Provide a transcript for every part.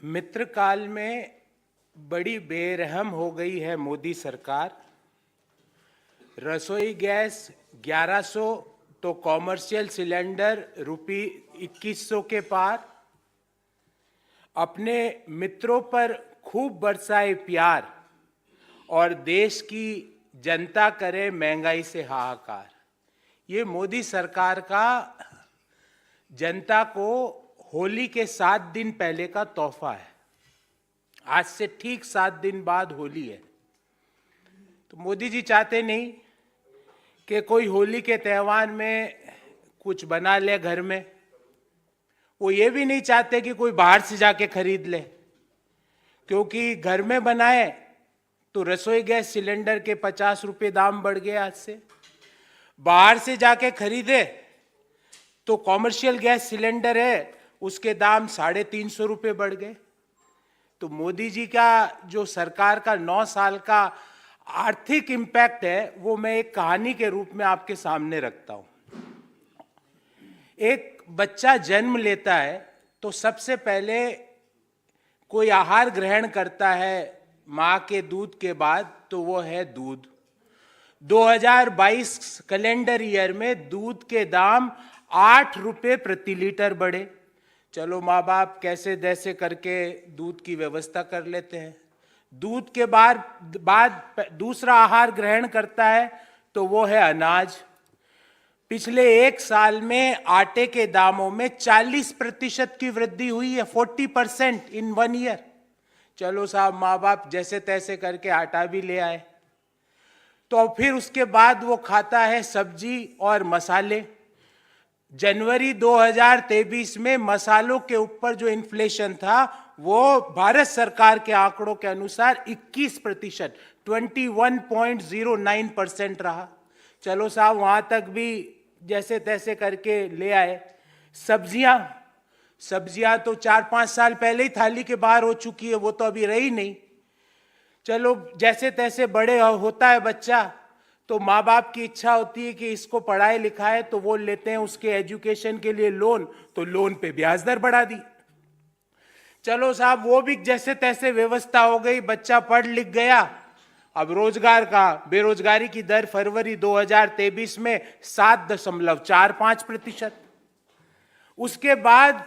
मित्रकाल में बड़ी बेरहम हो गई है मोदी सरकार। रसोई गैस 1100 तो कॉमर्शियल सिलेंडर रुपये 2100 के पार। अपने मित्रों पर खूब बरसाए प्यार और देश की जनता करे महंगाई से हाहाकार। ये मोदी सरकार का जनता को होली के 7 दिन पहले का तोहफा है। आज से ठीक 7 दिन बाद होली है, तो मोदी जी चाहते नहीं कि कोई होली के त्यौहार में कुछ बना ले घर में। वो ये भी नहीं चाहते कि कोई बाहर से जाके खरीद ले, क्योंकि घर में बनाए तो रसोई गैस सिलेंडर के 50 रुपये दाम बढ़ गए आज से। बाहर से जाके खरीदे तो कॉमर्शियल गैस सिलेंडर है, उसके दाम 350 रुपये बढ़ गए। तो मोदी जी का जो सरकार का 9 साल का आर्थिक इम्पैक्ट है, वो मैं एक कहानी के रूप में आपके सामने रखता हूं। एक बच्चा जन्म लेता है तो सबसे पहले कोई आहार ग्रहण करता है मां के दूध के बाद, तो वो है दूध। 2022 कैलेंडर ईयर में दूध के दाम 8 रुपये प्रति लीटर बढ़े। चलो माँ बाप कैसे तैसे करके दूध की व्यवस्था कर लेते हैं। दूध के बाद दूसरा आहार ग्रहण करता है तो वो है अनाज। पिछले 1 साल में आटे के दामों में 40% की वृद्धि हुई है, 40% इन 1 ईयर। चलो साहब माँ बाप जैसे तैसे करके आटा भी ले आए। तो फिर उसके बाद वो खाता है सब्जी और मसाले। जनवरी 2023 में मसालों के ऊपर जो इन्फ्लेशन था वो भारत सरकार के आंकड़ों के अनुसार 21%, 21.09% रहा। चलो साहब वहां तक भी जैसे तैसे करके ले आए। सब्जियां तो 4-5 साल पहले ही थाली के बाहर हो चुकी है, वो तो अभी रही नहीं। चलो जैसे तैसे बड़े होता है बच्चा, तो माँ बाप की इच्छा होती है कि इसको पढ़ाए लिखाए, तो वो लेते हैं उसके एजुकेशन के लिए लोन, तो लोन पे ब्याज दर बढ़ा दी। चलो साहब वो भी जैसे तैसे व्यवस्था हो गई, बच्चा पढ़ लिख गया। अब रोजगार का बेरोजगारी की दर फरवरी 2023 में 7.45%। उसके बाद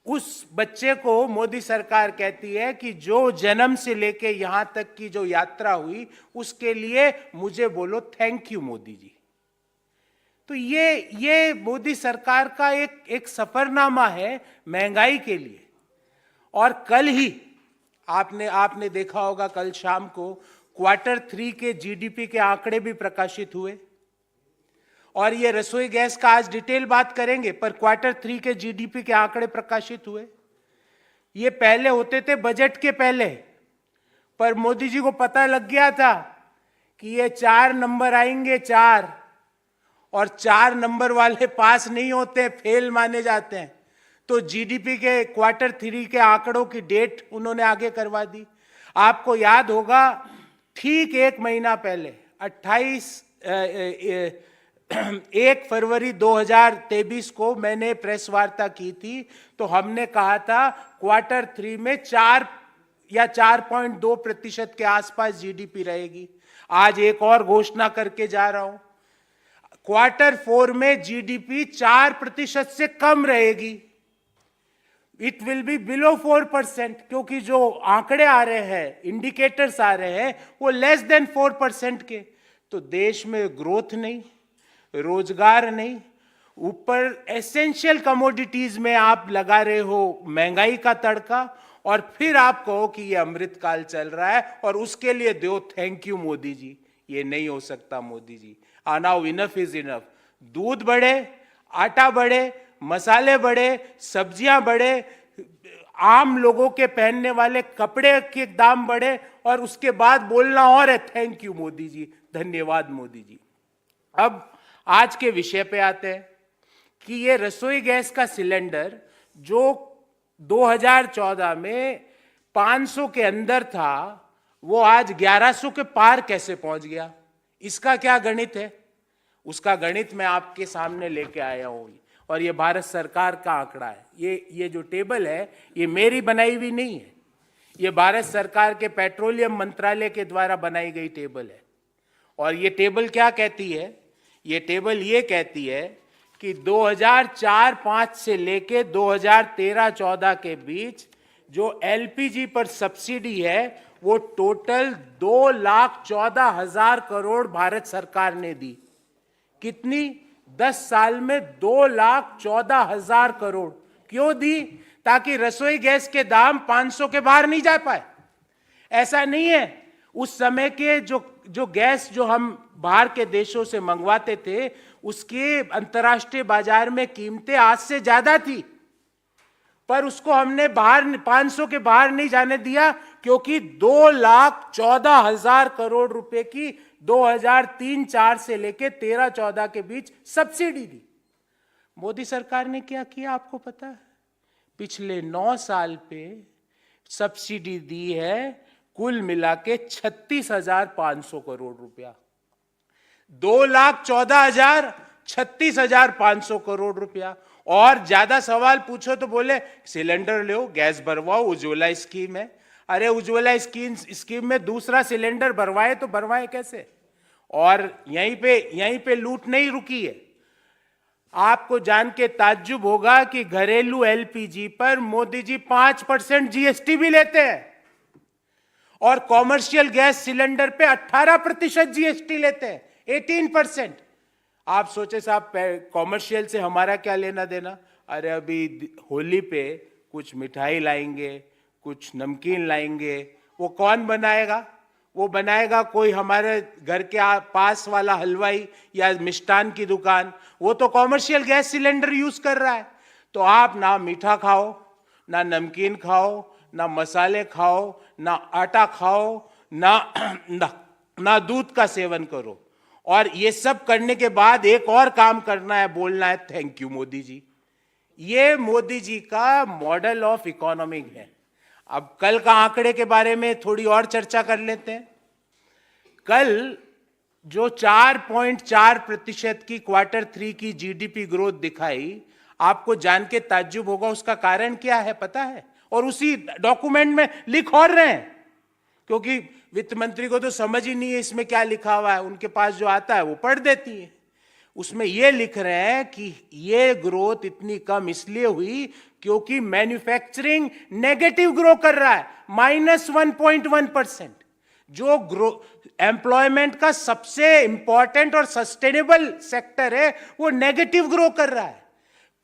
उस बच्चे को मोदी सरकार कहती है कि जो जन्म से लेके यहां तक की जो यात्रा हुई उसके लिए मुझे बोलो थैंक यू मोदी जी। तो ये मोदी सरकार का एक सफरनामा है महंगाई के लिए। और कल ही आपने देखा होगा, कल शाम को Q3 के जीडीपी के आंकड़े भी प्रकाशित हुए। और ये रसोई गैस का आज डिटेल बात करेंगे, पर Q3 के जीडीपी के आंकड़े प्रकाशित हुए। ये पहले होते थे बजट के पहले, पर मोदी जी को पता लग गया था कि ये 4 नंबर आएंगे, 4, और 4 नंबर वाले पास नहीं होते, फेल माने जाते हैं। तो जीडीपी के Q3 के आंकड़ों की डेट उन्होंने आगे करवा दी। आपको याद होगा ठीक 1 महीना पहले 1 फरवरी 2023 को मैंने प्रेस वार्ता की थी, तो हमने कहा था Q3 में 4 या 4.2% के आसपास जीडीपी रहेगी। आज एक और घोषणा करके जा रहा हूं, Q4 में जीडीपी 4% से कम रहेगी। इट विल बी बिलो 4%, क्योंकि जो आंकड़े आ रहे हैं, इंडिकेटर्स आ रहे हैं, वो लेस देन 4% के। तो देश में ग्रोथ नहीं, रोजगार नहीं, ऊपर एसेंशियल कमोडिटीज में आप लगा रहे हो महंगाई का तड़का, और फिर आप कहो कि ये अमृतकाल चल रहा है और उसके लिए दो थैंक यू मोदी जी। ये नहीं हो सकता Modi ji. Now enough is enough. दूध बढ़े, आटा बढ़े, मसाले बढ़े, सब्जियां बढ़े, आम लोगों के पहनने वाले कपड़े के दाम बढ़े, और उसके बाद बोलना और है थैंक यू मोदी जी, धन्यवाद मोदी जी। अब आज के विषय पे आते हैं कि ये रसोई गैस का सिलेंडर जो 2014 में 500 के अंदर था, वो आज 1100 के पार कैसे पहुंच गया? इसका क्या गणित है? उसका गणित मैं आपके सामने लेके आया हूं, और ये भारत सरकार का आंकड़ा है। ये जो टेबल है ये मेरी बनाई हुई नहीं है, ये भारत सरकार के पेट्रोलियम मंत्रालय के द्वारा बनाई गई टेबल है। और ये टेबल क्या कहती है? ये टेबल ये कहती है कि 2004-05 से लेके 2013-14 के बीच जो एलपीजी पर सब्सिडी है वो टोटल 2,14,000 करोड़ भारत सरकार ने दी। कितनी? 10 साल में 2,14,000 करोड़। क्यों दी? ताकि रसोई गैस के दाम 500 के बाहर नहीं जा पाए। ऐसा नहीं है, उस समय के जो गैस जो हम बाहर के देशों से मंगवाते थे उसके अंतर्राष्ट्रीय बाजार में कीमतें आज से ज्यादा थी, पर उसको हमने बाहर 500 के बाहर नहीं जाने दिया क्योंकि 2,14,000 करोड़ रुपए की 2003-04 से लेके 13-14 के बीच सब्सिडी दी। मोदी सरकार ने क्या किया आपको पता है? पिछले 9 साल पे सब्सिडी दी है कुल मिला के 36,500 करोड़ रुपया। 2,14,000, 36,500 करोड़ रुपया। और ज्यादा सवाल पूछो तो बोले सिलेंडर लो, गैस भरवाओ, उज्ज्वला स्कीम है। अरे उज्ज्वला स्कीम में दूसरा सिलेंडर भरवाए तो भरवाए कैसे? और यहीं पे लूट नहीं रुकी है। आपको जान के ताज्जुब होगा कि घरेलू एलपीजी पर मोदी जी 5% जीएसटी भी लेते हैं और कॉमर्शियल गैस सिलेंडर पे 18% जीएसटी लेते हैं, 18%। आप सोचे साहब कॉमर्शियल से हमारा क्या लेना देना? अरे अभी होली पे कुछ मिठाई लाएंगे, कुछ नमकीन लाएंगे, वो कौन बनाएगा? वो बनाएगा कोई हमारे घर के पास वाला हलवाई या मिष्ठान की दुकान। वो तो कॉमर्शियल गैस सिलेंडर यूज कर रहा है। तो आप ना मीठा खाओ, ना नमकीन खाओ, ना मसाले खाओ, ना आटा खाओ, ना दूध का सेवन करो। और ये सब करने के बाद एक और काम करना है, बोलना है थैंक यू मोदी जी। ये मोदी जी का मॉडल ऑफ इकोनॉमिक है। अब कल का आंकड़े के बारे में थोड़ी और चर्चा कर लेते हैं। कल जो 4.4% की Q3 की जीडीपी ग्रोथ दिखाई, आपको जान के ताज्जुब होगा उसका कारण क्या है पता है? और उसी डॉक्यूमेंट में लिख और रहे हैं, क्योंकि वित्त मंत्री को तो समझ ही नहीं है इसमें क्या लिखा हुआ है, उनके पास जो आता है वो पढ़ देती है। उसमें ये लिख रहे हैं कि ये ग्रोथ इतनी कम इसलिए हुई क्योंकि मैन्युफैक्चरिंग नेगेटिव ग्रो कर रहा है, -1.1%। जो एम्प्लॉयमेंट का सबसे इंपॉर्टेंट और सस्टेनेबल सेक्टर है वो नेगेटिव ग्रो कर रहा है।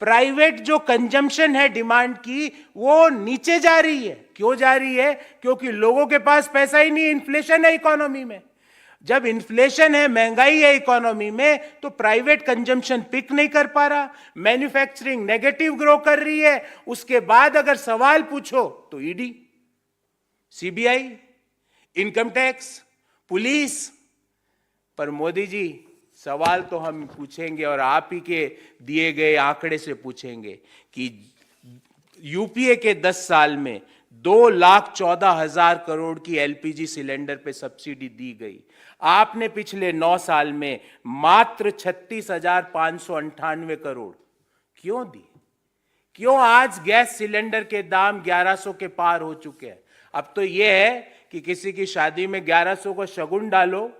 प्राइवेट जो कंजम्पशन है डिमांड की वो नीचे जा रही है। क्यों जा रही है? क्योंकि लोगों के पास पैसा ही नहीं, इन्फ्लेशन है इकोनॉमी में। जब इन्फ्लेशन है, महंगाई है इकोनॉमी में, तो प्राइवेट कंजम्पशन पिक नहीं कर पा रहा, मैन्युफैक्चरिंग नेगेटिव ग्रो कर रही है। उसके बाद अगर सवाल पूछो तो ED, CBI, income tax, police. पर मोदी जी सवाल तो हम पूछेंगे और आप ही के दिए गए आंकड़े से पूछेंगे कि यूपीए के 10 साल में 2,14,000 करोड़ की एलपीजी सिलेंडर पे सब्सिडी दी गई। आपने पिछले 9 साल में मात्र 36,598 करोड़ क्यों दी? क्यों आज गैस सिलेंडर के दाम 1100 के पार हो चुके हैं? अब तो यह है कि किसी की शादी में 1100 को शगुन डालो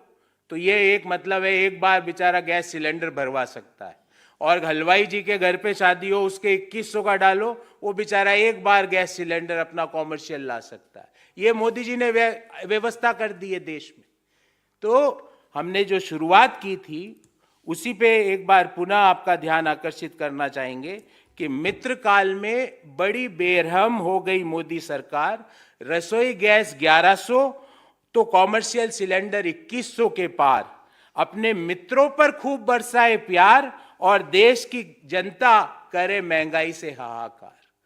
तो ये एक मतलब है एक बार बेचारा गैस सिलेंडर भरवा सकता है, और हलवाई जी के घर पे शादी हो उसके 2100 का डालो, वो बेचारा एक बार गैस सिलेंडर अपना कॉमर्शियल ला सकता है। ये मोदी जी ने व्यवस्था कर दी है देश में। तो हमने जो शुरुआत की थी उसी पे एक बार पुनः आपका ध्यान आकर्षित करना चाहेंगे कि मित्र काल में बड़ी बेरहम हो गई मोदी सरकार। रसोई गैस 1100 तो कॉमर्शियल सिलेंडर 2100 के पार। अपने मित्रों पर खूब बरसाए प्यार और देश की जनता करे महंगाई से हाहाकार।